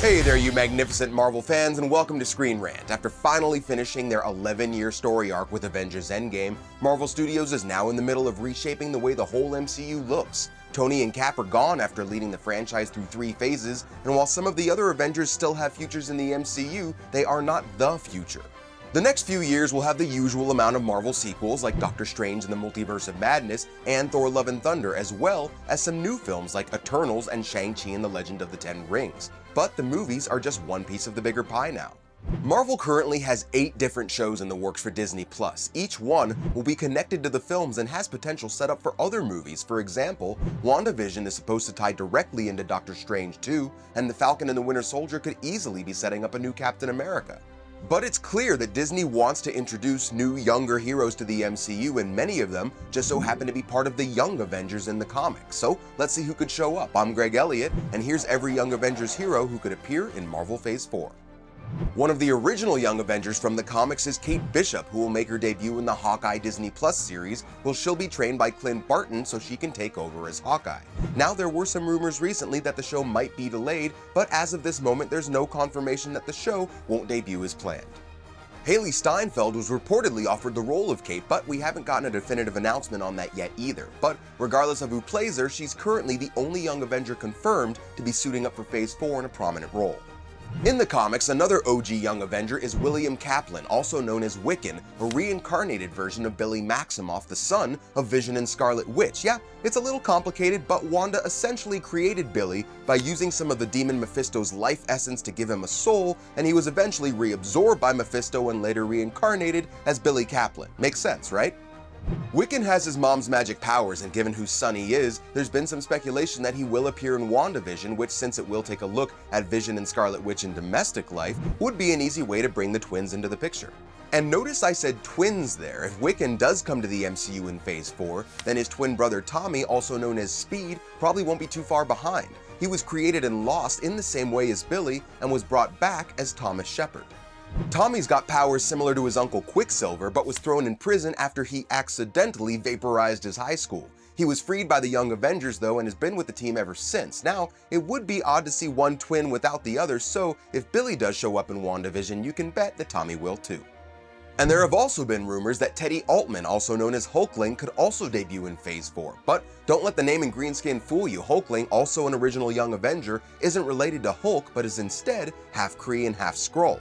Hey there, you magnificent Marvel fans, and welcome to Screen Rant. After finally finishing their 11-year story arc with Avengers Endgame, Marvel Studios is now in the middle of reshaping the way the whole MCU looks. Tony and Cap are gone after leading the franchise through 3 phases, and while some of the other Avengers still have futures in the MCU, they are not the future. The next few years will have the usual amount of Marvel sequels like Doctor Strange and the Multiverse of Madness and Thor: Love and Thunder, as well as some new films like Eternals and Shang-Chi and the Legend of the Ten Rings. But the movies are just one piece of the bigger pie now. Marvel currently has 8 different shows in the works for Disney+. Each one will be connected to the films and has potential set up for other movies. For example, WandaVision is supposed to tie directly into Doctor Strange 2, and The Falcon and the Winter Soldier could easily be setting up a new Captain America. But it's clear that Disney wants to introduce new, younger heroes to the MCU, and many of them just so happen to be part of the Young Avengers in the comics. So let's see who could show up. I'm Greg Elliott, and here's every Young Avengers hero who could appear in Marvel Phase 4. One of the original Young Avengers from the comics is Kate Bishop, who will make her debut in the Hawkeye Disney Plus series. Well, she'll be trained by Clint Barton so she can take over as Hawkeye. Now, there were some rumors recently that the show might be delayed, but as of this moment, there's no confirmation that the show won't debut as planned. Haley Steinfeld was reportedly offered the role of Kate, but we haven't gotten a definitive announcement on that yet either. But regardless of who plays her, she's currently the only Young Avenger confirmed to be suiting up for Phase 4 in a prominent role. In the comics, another OG Young Avenger is William Kaplan, also known as Wiccan, a reincarnated version of Billy Maximoff, the son of Vision and Scarlet Witch. Yeah, it's a little complicated, but Wanda essentially created Billy by using some of the demon Mephisto's life essence to give him a soul, and he was eventually reabsorbed by Mephisto and later reincarnated as Billy Kaplan. Makes sense, right? Wiccan has his mom's magic powers, and given whose son he is, there's been some speculation that he will appear in WandaVision, which, since it will take a look at Vision and Scarlet Witch in domestic life, would be an easy way to bring the twins into the picture. And notice I said twins there. If Wiccan does come to the MCU in Phase 4, then his twin brother Tommy, also known as Speed, probably won't be too far behind. He was created and lost in the same way as Billy, and was brought back as Thomas Shepard. Tommy's got powers similar to his uncle Quicksilver, but was thrown in prison after he accidentally vaporized his high school. He was freed by the Young Avengers though, and has been with the team ever since. Now, it would be odd to see one twin without the other, so if Billy does show up in WandaVision, you can bet that Tommy will too. And there have also been rumors that Teddy Altman, also known as Hulkling, could also debut in Phase 4. But don't let the name and green skin fool you. Hulkling, also an original Young Avenger, isn't related to Hulk, but is instead half Kree and half Skrull.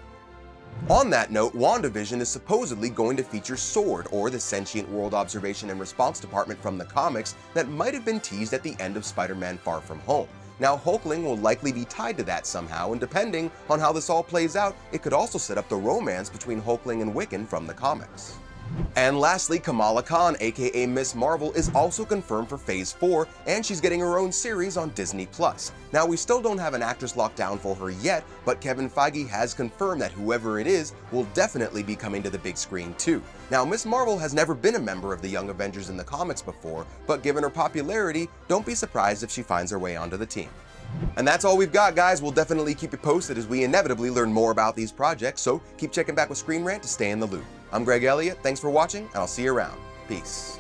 On that note, WandaVision is supposedly going to feature SWORD, or the Sentient World Observation and Response Department from the comics that might have been teased at the end of Spider-Man Far From Home. Now, Hulkling will likely be tied to that somehow, and depending on how this all plays out, it could also set up the romance between Hulkling and Wiccan from the comics. And lastly, Kamala Khan, aka Miss Marvel, is also confirmed for Phase 4, and she's getting her own series on Disney+. Now, we still don't have an actress locked down for her yet, but Kevin Feige has confirmed that whoever it is will definitely be coming to the big screen too. Now, Miss Marvel has never been a member of the Young Avengers in the comics before, but given her popularity, don't be surprised if she finds her way onto the team. And that's all we've got, guys. We'll definitely keep you posted as we inevitably learn more about these projects, so keep checking back with Screen Rant to stay in the loop. I'm Greg Elliott, thanks for watching, and I'll see you around. Peace.